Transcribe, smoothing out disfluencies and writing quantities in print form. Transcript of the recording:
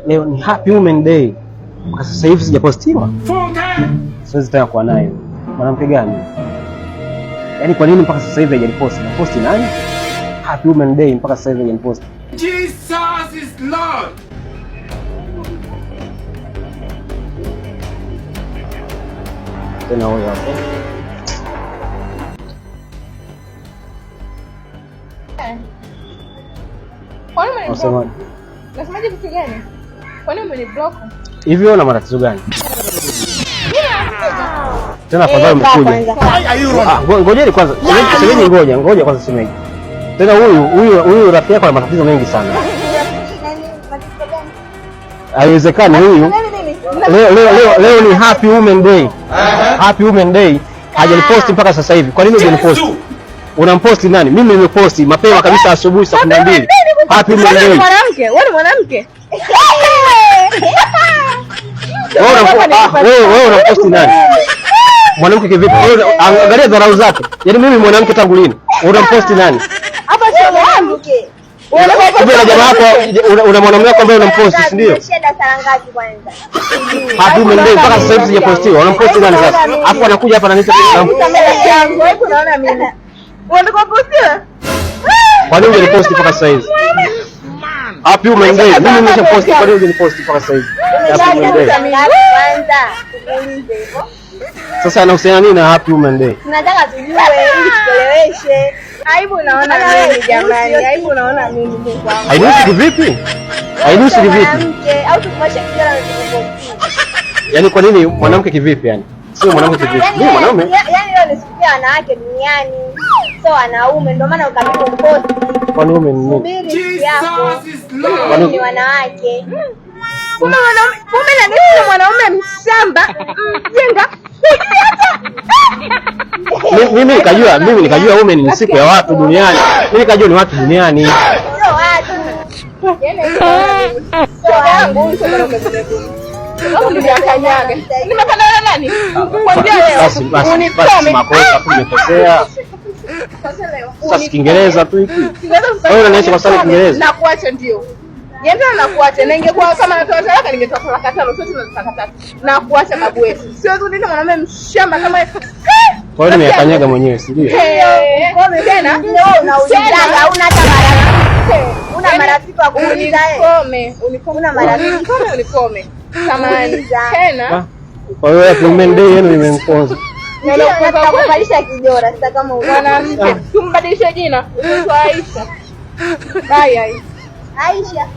leo ni Happy Women Day. Kwa sasa hivi sijapostiwa. Siwezi tena kuwa nayo. Mwanamke gani? Yaani kwa nini mpaka sasa hivi hajaniposti? Na posti nani? Happy Women Day mpaka sasa hivi hajaniposti. Jesus is Lord. Tena huyo hapo. Nasemaje kitu gani? Kwa nini umeniblock? Hivi wewe una matatizo gani? Tena afadhali umekuja. Ngojeni kwanza. Ngoja kwanza semeje. Tena huyu rafiki yako ana matatizo mengi sana. Haiwezekani huyu. Leo ni Happy Women Day. Happy Women Day. Hajaniposti mpaka sasa hivi. Kwa nini hujaniposti? Unamposti nani? Mimi nimeposti mapema kabisa asubuhi saa 12. Happy Women Day. Wewe ni mwanamke. Wewe unaposti nani? Mwanamke kivipi? Angalia dharau zake. Yaani mimi mwanamke tangu lini? Unamposti nani? Hapa sio mwanamke. Una jamaa wako, una mwanamume wako ambaye unamposti, si ndio? Shida sala ngapi kwanza? Happy Women Day mpaka sasa hivi sijapostiwa. Unamposti nani sasa? Hapo anakuja hapa ananiita yangu. Wewe unaona mimi. Unataka kupostiwa? Kwa nini hujaniposti mpaka sasa hivi? Happy Women Day. Mimi nimeshaposti, kwa nini hujaniposti mpaka sasa hivi? Happy Women Day. Kwanza tukuulize hivyo. Sasa anahusiana nini na Happy Women Day? Tunataka tujue ili tueleweshe. Aibu unaona mimi jamani. Aibu unaona mimi Mungu wangu. Hainusi kivipi? Hainusi kivipi? Au tukumwashe kijana na tukuposti. Yaani kwa nini mwanamke kivipi yani? Sio mwanamke kivipi? Mimi mwanaume. Yaani leo ni siku ya wanawake duniani. So wanaume ndio maana ukamiko post. Wanaume ni nini? Subiri yako. Wanaume Ni wanawake. Kumbe mwanaume, kumbe na nini mwanaume mshamba? Mjenga. Mimi nikajua women ni siku ya watu duniani. Mimi nikajua ni watu duniani. Sio watu. Sio wangu, sio mwanaume. Au niliakanyaga. Nimepanda na nani? Kuanzia leo. Basi makosa tu nimekosea. Sasa Kiingereza tu hiki. Wewe unaniacha kwa sababu Kiingereza. Na kuacha ndio. Yenda na kuacha na ingekuwa kama natoa talaka ningetoa talaka 5 sote tunataka 3. Na kuacha babu wetu. Sio tu ndio mwanamume mshamba kama kwa hiyo nimekanyaga mwenyewe, si ndio? Kwa tena unaulizaga una tabaraka. Una marafiki wa kuuliza unikome. Una marafiki unikome. Samahani. Tena. Kwa hiyo Happy Women Day yenu imemponza. Nataka kubadilisha kijora sasa kama mwanamke. Tumbadilishe jina. Unaitwa Aisha. Bye Aisha.